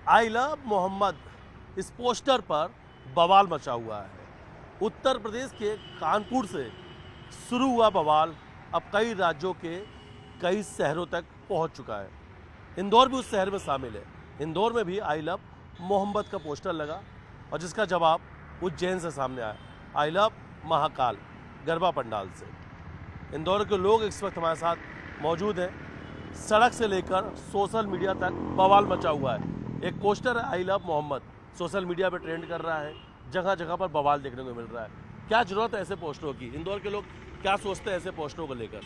आई love Mohammad इस poster पर बवाल मचा हुआ है। उत्तर प्रदेश के कानपुर से शुरू हुआ बवाल अब कई राज्यों के कई शहरों तक पहुंच चुका है। इंदौर भी उस शहर में शामिल है। इंदौर में भी आई लव मोहम्मद का पोस्टर लगा और जिसका जवाब उज्जैन से सामने आया, आई लव महाकाल गरबा पंडाल से। इंदौर के लोग इस वक्त हमारे साथ मौजूद हैं। सड़क से लेकर सोशल मीडिया तक बवाल मचा हुआ है। एक पोस्टर है I love Mohammad, social media पे ट्रेंड कर रहा है, जगह जगह पर बवाल देखने को मिल रहा है। क्या जरूरत है ऐसे पोस्टरों की? इंदौर के लोग क्या सोचते हैं ऐसे पोस्टरों को लेकर?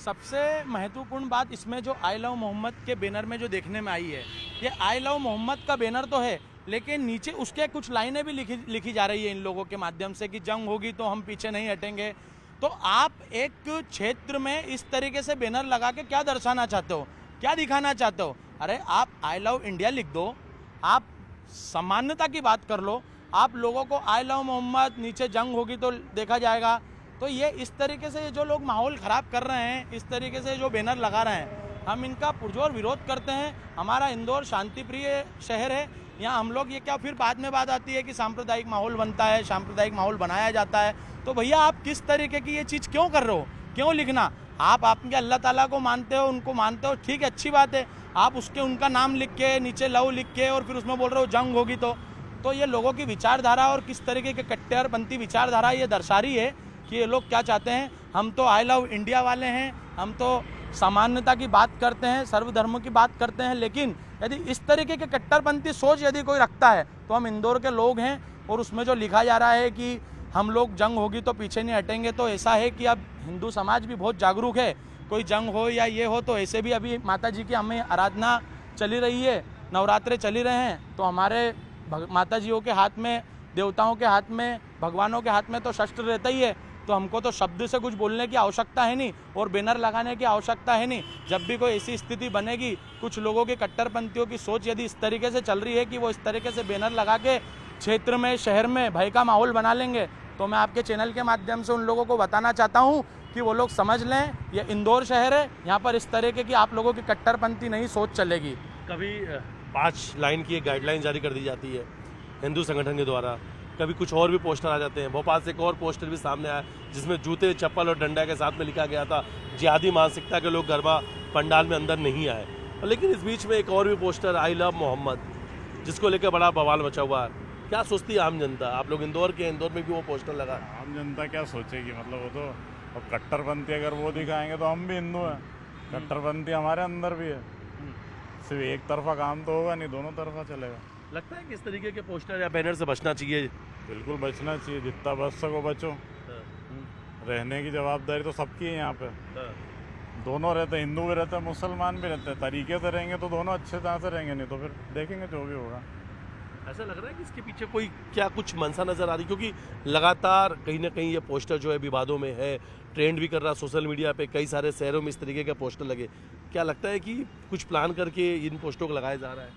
सबसे महत्वपूर्ण बात इसमें जो आई लव मोहम्मद के बैनर में जो देखने में आई है, ये आई लव मोहम्मद का बैनर तो है, लेकिन नीचे उसके कुछ लाइनें भी लिखी जा रही है इन लोगों के माध्यम से कि जंग होगी तो हम पीछे नहीं हटेंगे। तो आप एक क्षेत्र में इस तरीके से बैनर लगा के क्या दर्शाना चाहते हो, क्या दिखाना चाहते हो? अरे आप आई लव इंडिया लिख दो, आप समानता की बात कर लो, आप लोगों को आई लव मोहम्मद नीचे जंग होगी तो देखा जाएगा। तो ये इस तरीके से जो लोग माहौल ख़राब कर रहे हैं, इस तरीके से जो बैनर लगा रहे हैं, हम इनका पुरजोर विरोध करते हैं। हमारा इंदौर शांति प्रिय शहर है। यहाँ हम लोग ये क्या फिर बाद में बात आती है कि सांप्रदायिक माहौल बनता है, सांप्रदायिक माहौल बनाया जाता है। तो भैया आप किस तरीके की ये चीज़ क्यों कर रहे हो? क्यों लिखना? आप आपके अल्लाह ताला को मानते हो, उनको मानते हो, ठीक है, अच्छी बात है। आप उनका नाम लिख के नीचे लव लिख के और फिर उसमें बोल रहे हो जंग होगी तो ये लोगों की विचारधारा और किस तरीके के कट्टरपंथी विचारधारा ये दर्शा रही है कि ये लोग क्या चाहते हैं। हम तो आई लव इंडिया वाले हैं, हम तो सामान्यता की बात करते हैं, सर्वधर्म की बात करते हैं, लेकिन यदि इस तरीके के कट्टरपंथी सोच यदि कोई रखता है तो हम इंदौर के लोग हैं। और उसमें जो लिखा जा रहा है कि हम लोग जंग होगी तो पीछे नहीं हटेंगे, तो ऐसा है कि अब हिंदू समाज भी बहुत जागरूक है। कोई जंग हो या ये हो तो ऐसे भी अभी माता जी की हमें आराधना चली रही है, नवरात्रे चली रहे हैं, तो हमारे माता जियों के हाथ में, देवताओं के हाथ में, भगवानों के हाथ में तो शस्त्र रहता ही है। तो हमको तो शब्द से कुछ बोलने की आवश्यकता है नहीं और बैनर लगाने की आवश्यकता है नहीं। जब भी कोई ऐसी स्थिति बनेगी, कुछ लोगों की कट्टरपंथियों की सोच यदि इस तरीके से चल रही है कि वो इस तरीके से बैनर लगा के क्षेत्र में, शहर में भय का माहौल बना लेंगे, तो मैं आपके चैनल के माध्यम से उन लोगों को बताना चाहता हूँ कि वो लोग समझ लें, ये इंदौर शहर है, यहाँ पर इस तरीके की आप लोगों की कट्टरपंथी नहीं सोच चलेगी। कभी 5 लाइन की एक गाइडलाइन जारी कर दी जाती है हिंदू संगठन के द्वारा, कभी कुछ और भी पोस्टर आ जाते हैं। भोपाल से एक और पोस्टर भी सामने आया जिसमें जूते, चप्पल और डंडा के साथ में लिखा गया था जिहादी मानसिकता के लोग गरबा पंडाल में अंदर नहीं आए। लेकिन इस बीच में एक और भी पोस्टर आई लव मोहम्मद, जिसको लेकर बड़ा बवाल मचा हुआ है। क्या सोचती है आम जनता? आप लोग इंदौर के, इंदौर में भी वो पोस्टर लगा। आम जनता क्या सोचेगी? मतलब वो तो अब कट्टरपंथी अगर वो दिखाएंगे तो हम भी हिंदू हैं, कट्टरपंथी हमारे अंदर भी है। सिर्फ एक तरफा काम तो होगा नहीं, दोनों तरफा चलेगा। लगता है कि इस तरीके के पोस्टर या बैनर से बचना चाहिए? बिल्कुल बचना चाहिए, जितना बच सको बचो। रहने की जवाबदारी तो सबकी है यहाँ पे। दोनों रहते हैं, हिंदू भी रहते हैं, मुसलमान भी रहते हैं। तरीके से रहेंगे तो दोनों अच्छे तरह से रहेंगे, नहीं तो फिर देखेंगे जो भी होगा। ऐसा लग रहा है कि इसके पीछे कोई क्या कुछ मंशा नजर आ रही, क्योंकि लगातार कहीं ना कहीं ये पोस्टर जो है विवादों में है, ट्रेंड भी कर रहा है सोशल मीडिया पे, कई सारे शहरों में इस तरीके के पोस्टर लगे। क्या लगता है कि कुछ प्लान करके इन पोस्टरों को लगाया जा रहा है?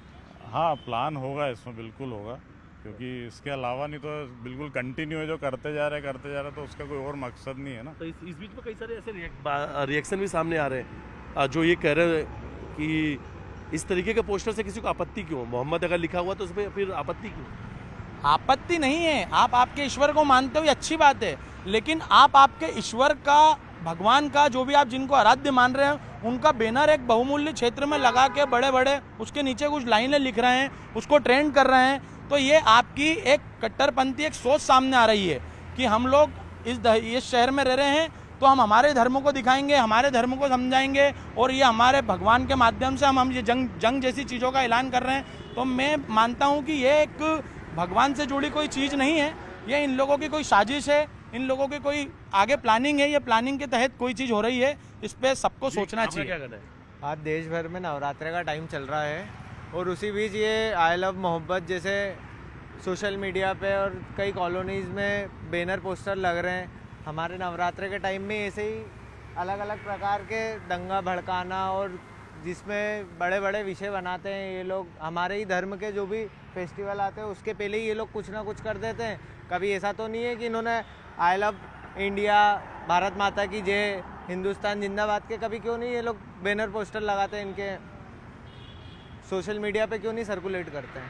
हाँ, प्लान होगा, इसमें बिल्कुल होगा, क्योंकि इसके अलावा नहीं तो बिल्कुल कंटिन्यू है जो करते जा रहे हैं, तो उसका कोई और मकसद नहीं है ना। तो इस बीच में कई सारे ऐसे रिएक्शन भी सामने आ रहे हैं जो ये कह रहे हैं कि इस तरीके के पोस्टर से किसी को आपत्ति क्यों? मोहम्मद अगर लिखा हुआ तो उसमें फिर आपत्ति क्यों? आपत्ति नहीं है, आप आपके ईश्वर को मानते हो, ये अच्छी बात है, लेकिन आप आपके ईश्वर का, भगवान का, जो भी आप जिनको आराध्य मान रहे हैं, उनका बैनर एक बहुमूल्य क्षेत्र में लगा के बड़े बड़े उसके नीचे कुछ लाइनें लिख रहे हैं, उसको ट्रेंड कर रहे हैं, तो ये आपकी एक कट्टरपंथी एक सोच सामने आ रही है कि हम लोग इस शहर में रह रहे हैं तो हम हमारे धर्म को दिखाएंगे, हमारे धर्म को समझाएंगे और ये हमारे भगवान के माध्यम से हम ये जंग जैसी चीज़ों का ऐलान कर रहे हैं। तो मैं मानता हूँ कि ये एक भगवान से जुड़ी कोई चीज़ नहीं है, ये इन लोगों की कोई साजिश है, इन लोगों की कोई आगे प्लानिंग है, ये प्लानिंग के तहत कोई चीज़ हो रही है, इस पर सबको सोचना चाहिए। क्या करना है? आज देश भर में नवरात्रि का टाइम चल रहा है और उसी बीच ये आई लव मोहब्बत जैसे सोशल मीडिया पे और कई कॉलोनीज़ में बैनर पोस्टर लग रहे हैं। हमारे नवरात्रि के टाइम में ऐसे ही अलग अलग प्रकार के दंगा भड़काना और जिसमें बड़े बड़े विषय बनाते हैं ये लोग। हमारे ही धर्म के जो भी फेस्टिवल आते हैं उसके पहले ही ये लोग कुछ ना कुछ कर देते हैं। कभी ऐसा तो नहीं है कि इन्होंने आई लव इंडिया, भारत माता की जय, हिंदुस्तान जिंदाबाद के कभी क्यों नहीं ये लोग बैनर पोस्टर लगाते हैं इनके सोशल मीडिया पे क्यों नहीं सर्कुलेट करते हैं?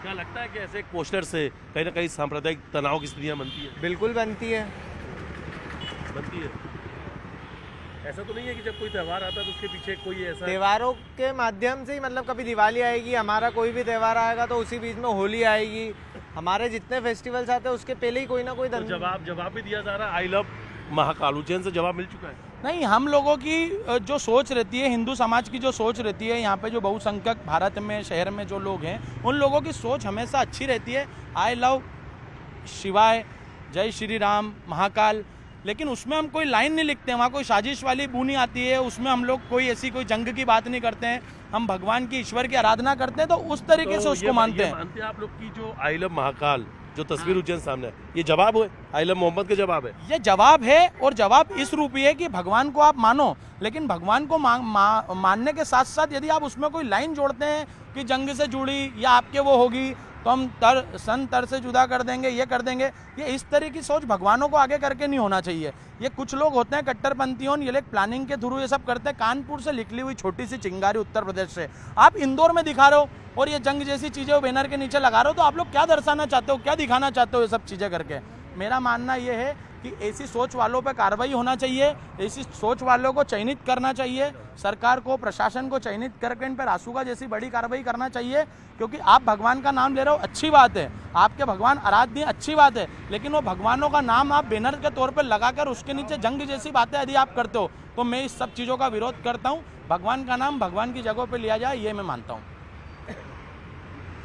क्या लगता है कि ऐसे पोस्टर से कहीं ना कहीं सांप्रदायिक तनाव की स्थितियाँ बनती है? बिल्कुल बनती है। ऐसा तो नहीं है कि जब कोई त्यौहार आता है तो उसके पीछे कोई ऐसा त्योहारों के माध्यम से ही, मतलब कभी दिवाली आएगी, हमारा कोई भी त्यौहार आएगा तो उसी बीच में होली आएगी, हमारे जितने फेस्टिवल्स आते हैं उसके पहले ही कोई ना कोई तो जवाब भी दिया जा रहा है आई लव महाकाल, उज्जैन से जवाब मिल चुका है। नहीं, हम लोगों की जो सोच रहती है, हिंदू समाज की जो सोच रहती है, यहाँ पे जो बहुसंख्यक भारत में शहर में जो लोग हैं, उन लोगों की सोच हमेशा अच्छी रहती है। आई लव शिवाय, जय श्री राम, महाकाल, लेकिन उसमें हम कोई लाइन नहीं लिखते हैं, वहाँ कोई साजिश वाली बू नहीं आती है, उसमें हम लोग कोई ऐसी कोई जंग की बात नहीं करते हैं, हम भगवान की, ईश्वर की आराधना करते हैं, तो उस तरीके से उसको मानते हैं। मानते हैं आप लोग की जो आई लव महाकाल जो तस्वीर उज्जैन सामने है, ये जवाब है आई लव मोहम्मद के जवाब है? ये जवाब है, और जवाब इस रूप है कि भगवान को आप मानो, लेकिन भगवान को मानने के साथ साथ यदि आप उसमें कोई लाइन जोड़ते हैं कि जंग से जुड़ी या आपके वो होगी तो हम तर से जुदा कर देंगे, ये कर देंगे, ये इस तरह की सोच भगवानों को आगे करके नहीं होना चाहिए। ये कुछ लोग होते हैं कट्टरपंथियों, ये लोग प्लानिंग के थ्रू ये सब करते हैं। कानपुर से निकली हुई छोटी सी चिंगारी उत्तर प्रदेश से आप इंदौर में दिखा रहे हो और ये जंग जैसी चीज़ें बैनर के नीचे लगा रहे हो, तो आप लोग क्या दर्शाना चाहते हो, क्या दिखाना चाहते हो ये सब चीज़ें करके? मेरा मानना ये है कि ऐसी सोच वालों पर कार्रवाई होना चाहिए, ऐसी सोच वालों को चयनित करना चाहिए, सरकार को, प्रशासन को चयनित करके इन पर रासुका जैसी बड़ी कार्रवाई करना चाहिए, क्योंकि आप भगवान का नाम ले रहे हो, अच्छी बात है, आपके भगवान आराध्य, अच्छी बात है, लेकिन वो भगवानों का नाम आप बैनर के तौर पर लगाकर उसके नीचे जंग जैसी बातें यदि आप करते हो तो मैं इस सब चीज़ों का विरोध करता हूँ। भगवान का नाम भगवान की जगह पर लिया जाए, ये मैं मानता हूँ।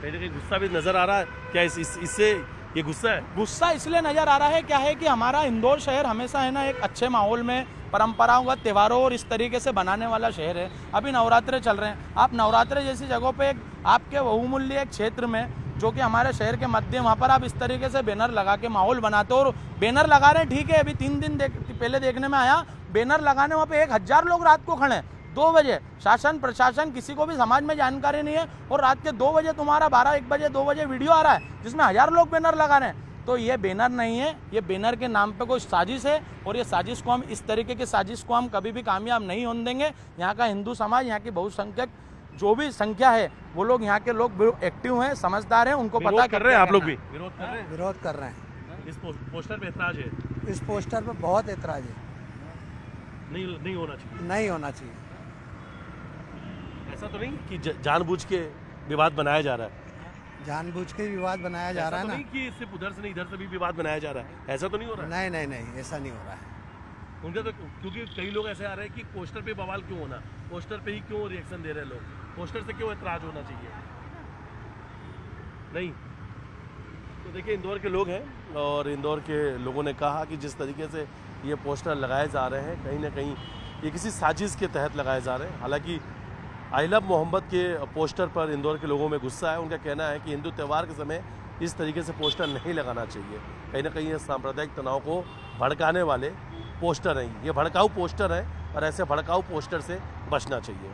कहीं ना कहीं गुस्सा भी नजर आ रहा है क्या इससे? ये गुस्सा है? गुस्सा इसलिए नजर आ रहा है, क्या है कि हमारा इंदौर शहर हमेशा है ना एक अच्छे माहौल में परंपराओं त्योहारों और इस तरीके से बनाने वाला शहर है। अभी नवरात्रे चल रहे हैं, आप नवरात्रे जैसी जगहों पे आपके बहुमूल्य एक क्षेत्र में जो कि हमारे शहर के मध्य, वहाँ पर आप इस तरीके से बैनर लगा के माहौल बनाते हो, और बैनर लगा रहे हैं, ठीक है, अभी 3 दिन पहले देखने में आया, बैनर लगाने वहाँ पे 1000 लोग रात को खड़े हैं 2 बजे। शासन प्रशासन किसी को भी समाज में जानकारी नहीं है, और रात के 2 बजे तुम्हारा 12-1 बजे 2 बजे वीडियो आ रहा है जिसमें 1000 लोग बैनर लगा रहे हैं। तो ये बैनर नहीं है, ये बैनर के नाम पे कोई साजिश है, और ये साजिश को हम, इस तरीके की साजिश को हम कभी भी कामयाब नहीं होने देंगे। यहाँ का हिंदू समाज, यहाँ की बहुसंख्यक जो भी संख्या है, वो लोग, यहाँ के लोग एक्टिव हैं, समझदार हैं, उनको पता कर रहे हैं। आप लोग भी विरोध कर रहे हैं? विरोध कर रहे हैं। इस पोस्टर पे ऐतराज है? इस पोस्टर पे बहुत ऐतराज है। नहीं होना चाहिए। नहीं होना चाहिए। ऐसा तो नहीं कि जानबूझ के विवाद बनाया जा रहा है? जानबूझ के विवाद बनाया जा रहा है तो ना। नहीं कि सिर्फ उधर से नहीं, इधर से भी विवाद बनाया जा रहा है, ऐसा तो नहीं हो रहा है? नहीं, ऐसा नहीं हो रहा है। उनका तो, क्योंकि कई लोग ऐसे आ रहे हैं कि पोस्टर पे बवाल क्यों होना, पोस्टर पे ही क्यों रिएक्शन दे रहे हैं लोग, पोस्टर से क्यों ऐतराज होना चाहिए? नहीं। तो देखिए, इंदौर के लोग हैं, और इंदौर के लोगों ने कहा कि जिस तरीके से ये पोस्टर लगाए जा रहे हैं, कहीं ना कहीं ये किसी साजिश के तहत लगाए जा रहे हैं। हालांकि आई लव मोहम्मद के पोस्टर पर इंदौर के लोगों में गुस्सा है। उनका कहना है कि हिंदू त्यौहार के समय इस तरीके से पोस्टर नहीं लगाना चाहिए। कहीं ना कहीं ये सांप्रदायिक तनाव को भड़काने वाले पोस्टर हैं, ये भड़काऊ पोस्टर हैं, और ऐसे भड़काऊ पोस्टर से बचना चाहिए।